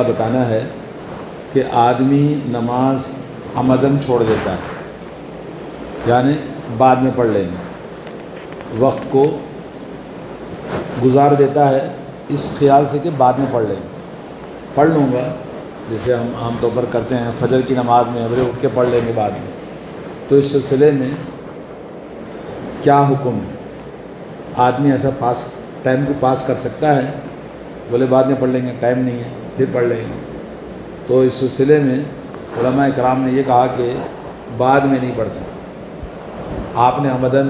بتانا ہے کہ آدمی نماز عمدن چھوڑ دیتا ہے، یعنی بعد میں پڑھ لیں گے، وقت کو گزار دیتا ہے اس خیال سے کہ بعد میں پڑھ لیں گے، پڑھ لوں گا، جیسے ہم عام طور پر کرتے ہیں فجر کی نماز میں ابرے اٹھ کے پڑھ لیں گے بعد میں۔ تو اس سلسلے میں کیا حکم ہے؟ آدمی ایسا ٹائم کو پاس کر سکتا ہے؟ بولے بعد میں پڑھ لیں گے، ٹائم نہیں ہے پھر پڑھ لیں گے۔ تو اس سلسلے میں علماء کرام نے یہ کہا کہ بعد میں نہیں پڑھ سکتے، آپ نے عمدن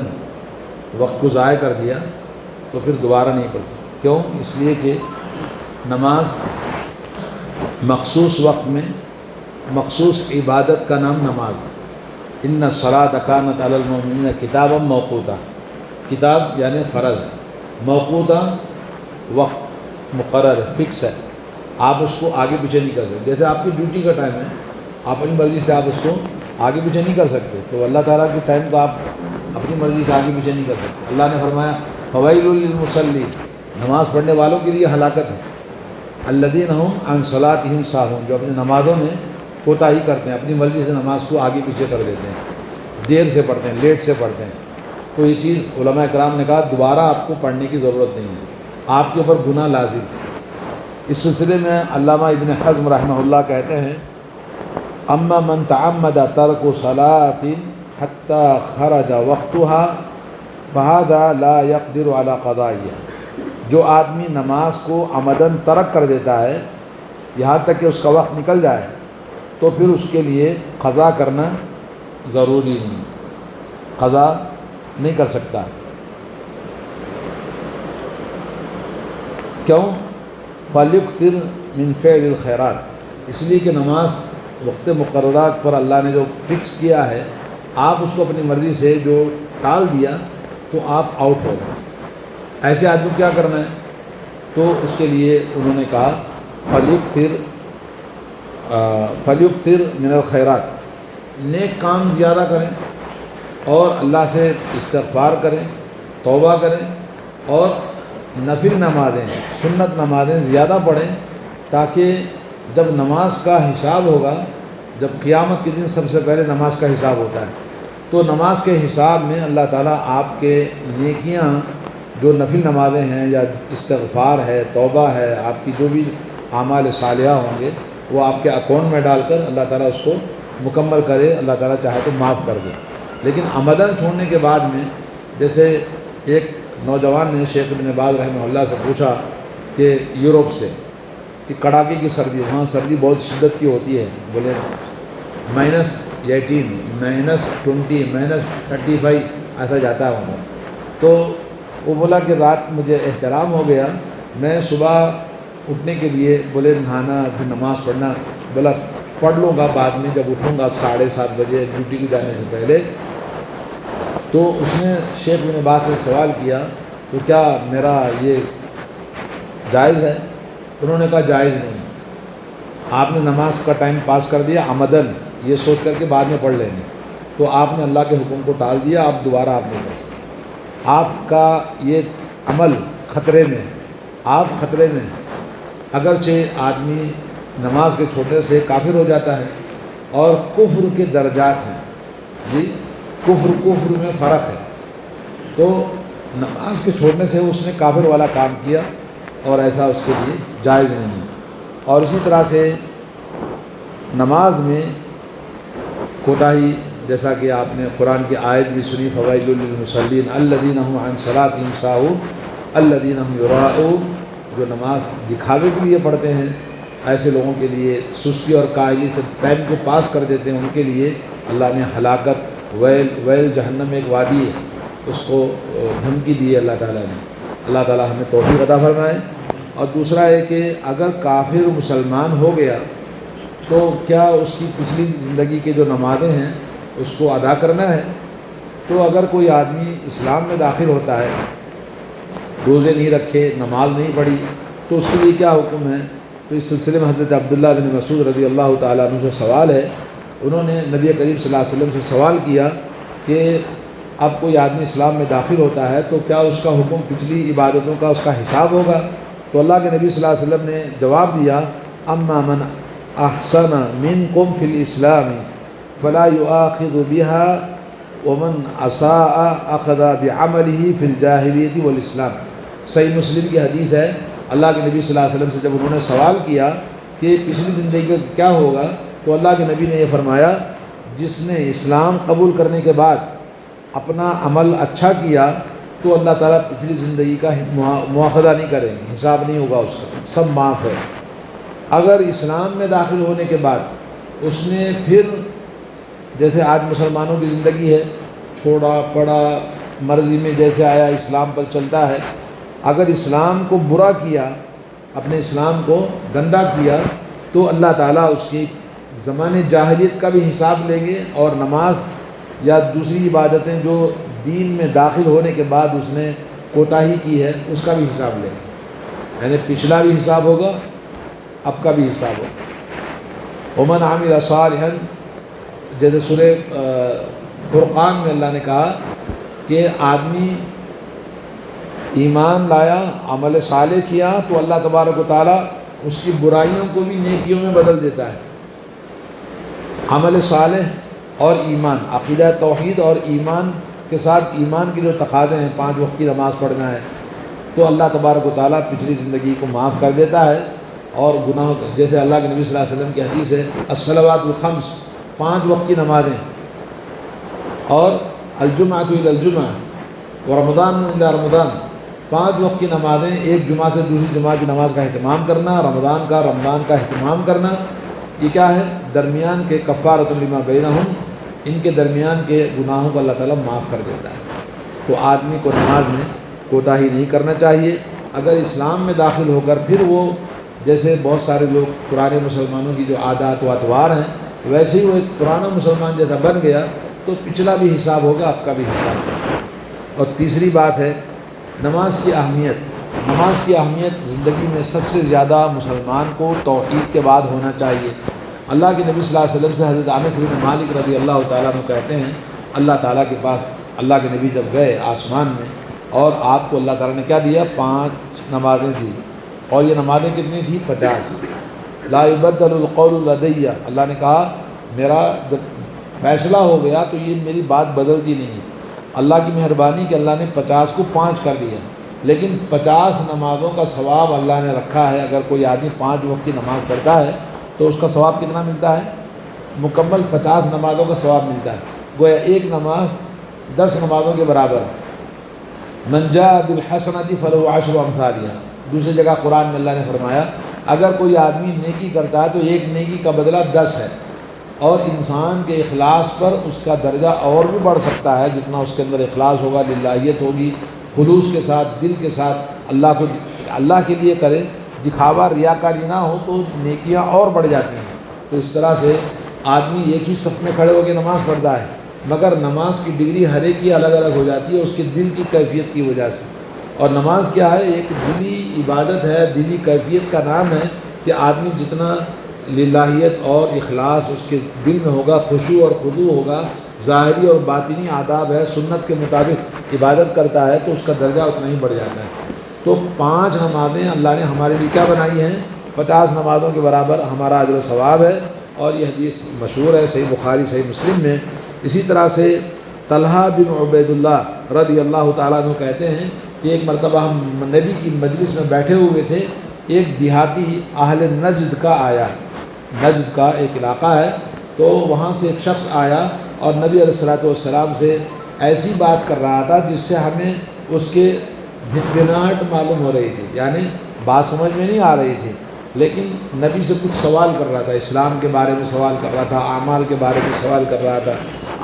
وقت کو ضائع کر دیا تو پھر دوبارہ نہیں پڑھ سکتے۔ کیوں؟ اس لیے کہ نماز مخصوص وقت میں مخصوص عبادت کا نام نماز ہے۔ ان الصلاۃ کانت علی المؤمنین کتابا موقوتا، کتاب یعنی فرض ہے، موقوتا وقت مقرر ہے، فکس ہے، آپ اس کو آگے پیچھے نہیں کر سکتے۔ جیسے آپ کی ڈیوٹی کا ٹائم ہے، آپ اپنی مرضی سے آپ اس کو آگے پیچھے نہیں کر سکتے، تو اللہ تعالیٰ کے ٹائم کو آپ اپنی مرضی سے آگے پیچھے نہیں کر سکتے۔ اللہ نے فرمایا فویل للمصلین، نماز پڑھنے والوں کے لیے ہلاکت ہے، الذین هم عن صلاتهم ساہون، جو اپنی نمازوں میں کوتاہی کرتے ہیں، اپنی مرضی سے نماز کو آگے پیچھے کر دیتے ہیں، دیر سے پڑھتے ہیں، لیٹ سے پڑھتے ہیں۔ تو یہ چیز علماء کرام نے کہا دوبارہ آپ کو پڑھنے کی ضرورت نہیں ہے، آپ کے اوپر گناہ لازم ہے۔ اس سلسلے میں علامہ ابن حزم رحمہ اللہ کہتے ہیں اما من تعمد ترک صلاۃ حتی خرج وقتها فہذا لا يقدر على قضائها، جو آدمی نماز کو عمدن ترک کر دیتا ہے یہاں تک کہ اس کا وقت نکل جائے تو پھر اس کے لیے قضا کرنا ضروری نہیں، قضا نہیں کر سکتا۔ کیوں؟ فَلْيُكْثِرْ مِنْ فعل الخیرات، اس لیے کہ نماز وقت مقررات پر اللہ نے جو فکس کیا ہے، آپ اس کو اپنی مرضی سے جو ٹال دیا تو آپ آؤٹ ہو گئے۔ ایسے آدمی کو کیا کرنا ہے؟ تو اس کے لیے انہوں نے کہا فَلْيُكْثِرْ مِنَ الخیرات، نیک کام زیادہ کریں اور اللہ سے استغفار کریں، توبہ کریں، اور نفل نمازیں، سنت نمازیں زیادہ پڑھیں، تاکہ جب نماز کا حساب ہوگا، جب قیامت کے دن سب سے پہلے نماز کا حساب ہوتا ہے، تو نماز کے حساب میں اللہ تعالیٰ آپ کے نیکیاں جو نفل نمازیں ہیں یا استغفار ہے، توبہ ہے، آپ کی جو بھی اعمال صالحہ ہوں گے وہ آپ کے اکاؤنٹ میں ڈال کر اللہ تعالیٰ اس کو مکمل کرے، اللہ تعالیٰ چاہے تو معاف کر دے۔ لیکن عمدن چھوڑنے کے بعد میں، جیسے ایک نوجوان نے شیخ ابن باز رحمہ اللہ سے پوچھا کہ یورپ سے کہ کڑاکے کی سردی، وہاں سردی بہت شدت کی ہوتی ہے، بولے -18 -20 -35 ایسا جاتا ہے وہاں۔ تو وہ بولا کہ رات مجھے احترام ہو گیا، میں صبح اٹھنے کے لیے بولے نہانا پھر نماز پڑھنا، بولا پڑھ لوں گا بعد میں جب اٹھوں گا 7:30 بجے ڈیوٹی کو جانے سے پہلے۔ تو اس نے شیخ ابن باز سے سوال کیا تو کیا میرا یہ جائز ہے؟ انہوں نے کہا جائز نہیں، آپ نے نماز کا ٹائم پاس کر دیا عمدن، یہ سوچ کر کے بعد میں پڑھ لیں گے، تو آپ نے اللہ کے حکم کو ٹال دیا، آپ دوبارہ آپ نہیں پڑھ سکتے، آپ کا یہ عمل خطرے میں ہے، آپ خطرے میں ہیں۔ اگرچہ آدمی نماز کے چھوٹے سے کافر ہو جاتا ہے، اور کفر کے درجات ہیں، جی کفر میں فرق ہے، تو نماز کے چھوڑنے سے اس نے کافر والا کام کیا، اور ایسا اس کے لیے جائز نہیں ہے۔ اور اسی طرح سے نماز میں کوتاہی، جیسا کہ آپ نے قرآن کی آیت بھی سنی فویل للمصلین الذین هم عن صلاتهم ساہون الذین هم یراؤون، جو نماز دکھاوے کے لیے پڑھتے ہیں، ایسے لوگوں کے لیے سستی اور کاہلی سے ٹائم کو پاس کر دیتے ہیں، ان کے لیے اللہ نے ہلاکت، ویل جہنم میں ایک وادی ہے، اس کو دھمکی دی ہے اللہ تعالیٰ نے۔ اللہ تعالیٰ ہمیں توفیق عطا فرمائے۔ اور دوسرا ہے کہ اگر کافر مسلمان ہو گیا تو کیا اس کی پچھلی زندگی کے جو نمازیں ہیں اس کو ادا کرنا ہے؟ تو اگر کوئی آدمی اسلام میں داخل ہوتا ہے، روزے نہیں رکھے، نماز نہیں پڑھی، تو اس کے لیے کیا حکم ہے؟ تو اس سلسلے میں حضرت عبداللہ بن مسعود رضی اللہ تعالیٰ عنہ سے سوال ہے، انہوں نے نبی کریم صلی اللہ علیہ وسلم سے سوال کیا کہ اب کوئی آدمی اسلام میں داخل ہوتا ہے تو کیا اس کا حکم پچھلی عبادتوں کا اس کا حساب ہوگا؟ تو اللہ کے نبی صلی اللہ علیہ وسلم نے جواب دیا اما من احسن منکم فی الاسلام فلا یؤاخذ بها ومن اساء اخذ بعمله فی الجاہلیت والاسلام۔ صحیح مسلم کی حدیث ہے، اللہ کے نبی صلی اللہ علیہ وسلم سے جب انہوں نے سوال کیا کہ پچھلی زندگی کا کیا ہوگا، تو اللہ کے نبی نے یہ فرمایا جس نے اسلام قبول کرنے کے بعد اپنا عمل اچھا کیا تو اللہ تعالیٰ پچھلی زندگی کا مواخذہ نہیں کریں گے، حساب نہیں ہوگا اس کا، سب معاف ہے۔ اگر اسلام میں داخل ہونے کے بعد اس نے پھر جیسے آج مسلمانوں کی زندگی ہے، چھوڑا پڑا مرضی میں جیسے آیا اسلام پر چلتا ہے، اگر اسلام کو برا کیا، اپنے اسلام کو گندا کیا، تو اللہ تعالیٰ اس کی زمانے جاہلیت کا بھی حساب لیں گے، اور نماز یا دوسری عبادتیں جو دین میں داخل ہونے کے بعد اس نے کوتاہی کی ہے اس کا بھی حساب لیں گے، یعنی پچھلا بھی حساب ہوگا، اب کا بھی حساب ہوگا۔ ومن عمل صالحا، جیسے سورہ فرقان میں اللہ نے کہا کہ آدمی ایمان لایا، عمل صالح کیا تو اللہ تبارک و تعالیٰ اس کی برائیوں کو بھی نیکیوں میں بدل دیتا ہے۔ عمل صالح اور ایمان، عقیدہ توحید اور ایمان کے ساتھ ایمان کے جو تقاضے ہیں، 5 وقت کی نماز پڑھنا ہے، تو اللہ تبارک و تعالیٰ پچھلی زندگی کو معاف کر دیتا ہے، اور گناہ جیسے اللہ کے نبی صلی اللہ علیہ وسلم کی حدیث ہے الصلوات الخمس، 5 وقت کی نمازیں، اور الجمعۃ الی الجمعہ ورمضان الی رمضان، 5 وقت کی نمازیں، ایک جمعہ سے دوسری جمعہ کی نماز کا اہتمام کرنا، رمضان کا اہتمام کرنا، یہ کیا ہے؟ درمیان کے کفارۃ لما بینہم، ان کے درمیان کے گناہوں کو اللہ تعالیٰ معاف کر دیتا ہے۔ تو آدمی کو نماز میں کوتاہی نہیں کرنا چاہیے۔ اگر اسلام میں داخل ہو کر پھر وہ جیسے بہت سارے لوگ پرانے مسلمانوں کی جو عادات و اطوار ہیں ویسے ہی وہ ایک پرانا مسلمان جیسا بن گیا تو پچھلا بھی حساب ہوگا، اب کا بھی حساب ہوگا۔ اور تیسری بات ہے نماز کی اہمیت۔ نماز کی اہمیت زندگی میں سب سے زیادہ مسلمان کو توحید کے بعد ہونا چاہیے۔ اللہ کے نبی صلی اللہ علیہ وسلم سے حضرت انس بن مالک رضی اللہ تعالیٰ عنہ کہتے ہیں اللہ تعالیٰ کے پاس اللہ کے نبی جب گئے آسمان میں، اور آپ کو اللہ تعالیٰ نے کیا دیا؟ 5 نمازیں دی، اور یہ نمازیں کتنی تھیں؟ 50۔ لا یبدل القول لدی، اللہ نے کہا میرا جب فیصلہ ہو گیا تو یہ میری بات بدلتی نہیں ہے۔ اللہ کی مہربانی کہ اللہ نے 50 کو 5 کر دیا، لیکن 50 نمازوں کا ثواب اللہ نے رکھا ہے۔ اگر کوئی آدمی 5 وقت کی نماز پڑھتا ہے تو اس کا ثواب کتنا ملتا ہے؟ مکمل 50 نمازوں کا ثواب ملتا ہے، گویا ایک نماز 10 نمازوں کے برابر ہے۔ من جاء بالحسنۃ فلہ عشر امثالها، دوسری جگہ قرآن میں اللہ نے فرمایا اگر کوئی آدمی نیکی کرتا ہے تو ایک نیکی کا بدلہ 10 ہے، اور انسان کے اخلاص پر اس کا درجہ اور بھی بڑھ سکتا ہے، جتنا اس کے اندر اخلاص ہوگا، للہیت ہوگی، خلوص کے ساتھ، دل کے ساتھ اللہ کے لیے کرے، دکھاوا ریاکاری نہ ہو تو نیکیاں اور بڑھ جاتی ہیں۔ تو اس طرح سے آدمی ایک ہی صف میں کھڑے ہو کے نماز پڑھتا ہے، مگر نماز کی ڈگری ہر ایک کی الگ الگ ہو جاتی ہے اس کے دل کی کیفیت کی وجہ سے۔ اور نماز کیا ہے؟ ایک دلی عبادت ہے، دلی کیفیت کا نام ہے کہ آدمی جتنا للہیت اور اخلاص اس کے دل میں ہوگا، خشوع اور خضوع ہوگا، ظاہری اور باطنی آداب ہے، سنت کے مطابق عبادت کرتا ہے تو اس کا درجہ اتنا ہی بڑھ جاتا ہے۔ تو 5 نمازیں اللہ نے ہمارے لیے کیا بنائی ہیں؟ 50 نمازوں کے برابر ہمارا اجر و ثواب ہے، اور یہ حدیث مشہور ہے صحیح بخاری صحیح مسلم میں۔ اسی طرح سے طلحہ بن عبید اللہ رضی اللہ تعالیٰ عنہ کہتے ہیں کہ ایک مرتبہ ہم نبی کی مجلس میں بیٹھے ہوئے تھے، ایک دیہاتی اہل نجد کا آیا، نجد کا ایک علاقہ ہے، تو وہاں سے ایک شخص آیا اور نبی علیہ الصلوۃ والسلام سے ایسی بات کر رہا تھا جس سے ہمیں اس کے بھنبھناہٹ معلوم ہو رہی تھی، یعنی بات سمجھ میں نہیں آ رہی تھی، لیکن نبی سے کچھ سوال کر رہا تھا، اسلام کے بارے میں سوال کر رہا تھا، اعمال کے بارے میں سوال کر رہا تھا۔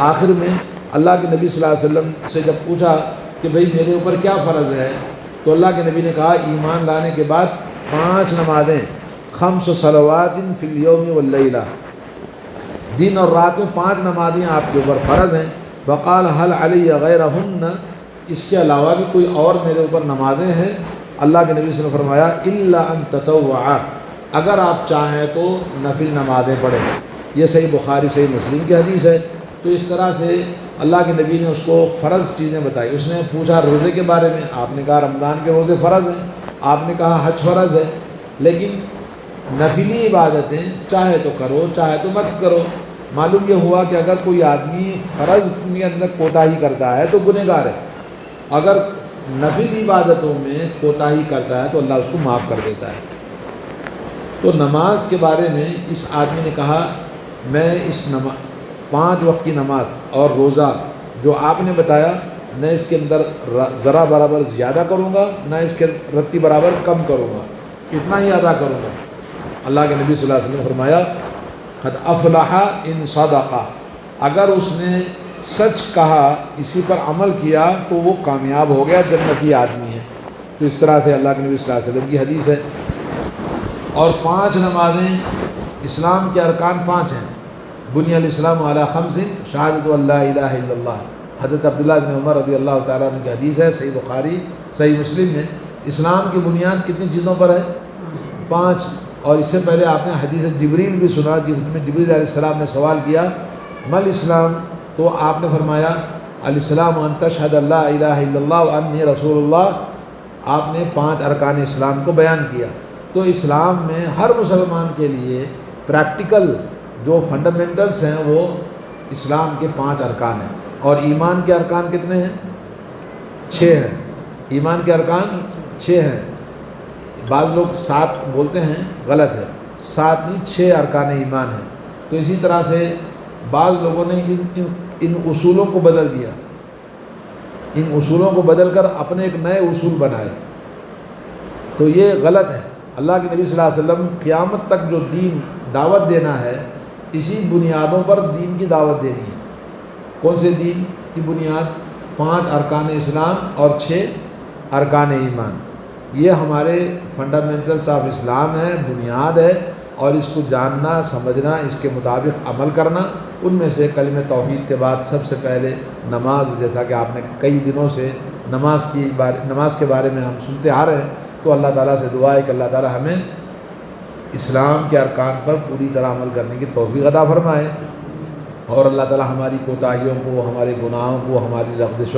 آخر میں اللہ کے نبی صلی اللہ علیہ وسلم سے جب پوچھا کہ بھئی میرے اوپر کیا فرض ہے، تو اللہ کے نبی نے کہا ایمان لانے کے بعد 5 نمازیں، 5 صلوات فی الیوم واللیلہ، دن اور رات میں 5 نمازیں آپ کے اوپر فرض ہیں۔ وقال هل علی غیرہن، اس کے علاوہ بھی کوئی اور میرے اوپر نمازیں ہیں؟ اللہ کے نبی صلی اللہ علیہ وسلم نے فرمایا الا ان تطوع، اگر آپ چاہیں تو نفل نمازیں پڑھیں۔ یہ صحیح بخاری صحیح مسلم کی حدیث ہے۔ تو اس طرح سے اللہ کے نبی نے اس کو فرض چیزیں بتائی۔ اس نے پوچھا روزے کے بارے میں، آپ نے کہا رمضان کے روزے فرض ہیں، آپ نے کہا حج فرض ہے، لیکن نفلی عبادتیں چاہے تو کرو چاہے تو مت کرو۔ معلوم یہ ہوا کہ اگر کوئی آدمی فرض کے اندر کوتاہی کرتا ہے تو گنہگار ہے، اگر نفلی عبادتوں میں کوتاہی کرتا ہے تو اللہ اس کو معاف کر دیتا ہے۔ تو نماز کے بارے میں اس آدمی نے کہا میں اس 5 وقت کی نماز اور روزہ جو آپ نے بتایا، نہ اس کے اندر ذرا برابر زیادہ کروں گا نہ اس کے رتی برابر کم کروں گا، اتنا ہی ادا کروں گا۔ اللہ کے نبی صلی اللہ علیہ وسلم نے فرمایا قد افلح ان صدق، اگر اس نے سچ کہا اسی پر عمل کیا تو وہ کامیاب ہو گیا، جنتی آدمی ہے۔ تو اس طرح سے اللہ کے نبی صلی اللہ علیہ وسلم کی حدیث ہے۔ اور 5 نمازیں اسلام کے ارکان 5 ہیں۔ بنی الاسلام علی 5 شہادۃ ان لا الہ الا اللہ، حضرت عبداللہ بن عمر رضی اللہ تعالیٰ عنہ کی حدیث ہے، صحیح بخاری صحیح مسلم میں۔ اسلام کی بنیاد کتنی چیزوں پر ہے؟ 5۔ اور اس سے پہلے آپ نے حدیث جبریل بھی سنا جس میں جبریل علیہ السلام نے سوال کیا مل اسلام، تو آپ نے فرمایا الاسلام ان تشہد ان لا الہ الا اللہ وانی رسول اللہ۔ آپ نے 5 ارکان اسلام کو بیان کیا۔ تو اسلام میں ہر مسلمان کے لیے پریکٹیکل جو فنڈامنٹلز ہیں وہ اسلام کے 5 ارکان ہیں۔ اور ایمان کے ارکان کتنے ہیں؟ 6 ہیں۔ ایمان کے ارکان 6 ہیں۔ بعض لوگ 7 بولتے ہیں، غلط ہے، 7 نہیں 6 ارکان ایمان ہیں۔ تو اسی طرح سے بعض لوگوں نے ان اصولوں کو بدل دیا، ان اصولوں کو بدل کر اپنے ایک نئے اصول بنائے، تو یہ غلط ہے۔ اللہ کے نبی صلی اللہ علیہ وسلم قیامت تک جو دین دعوت دینا ہے اسی بنیادوں پر دین کی دعوت دینی ہے۔ کون سے دین کی بنیاد؟ 5 ارکان اسلام اور 6 ارکان ایمان۔ یہ ہمارے فنڈامنٹلس آف اسلام ہے، بنیاد ہے، اور اس کو جاننا سمجھنا، اس کے مطابق عمل کرنا۔ ان میں سے کلمہ توحید کے بعد سب سے پہلے نماز، جیسا کہ آپ نے کئی دنوں سے نماز کے بارے میں ہم سنتے آ رہے ہیں۔ تو اللہ تعالیٰ سے دعا ہے کہ اللہ تعالیٰ ہمیں اسلام کے ارکان پر پوری طرح عمل کرنے کی توفیق عطا فرمائے، اور اللہ تعالیٰ ہماری کوتاہیوں کو، ہمارے گناہوں کو، ہماری لغزشوں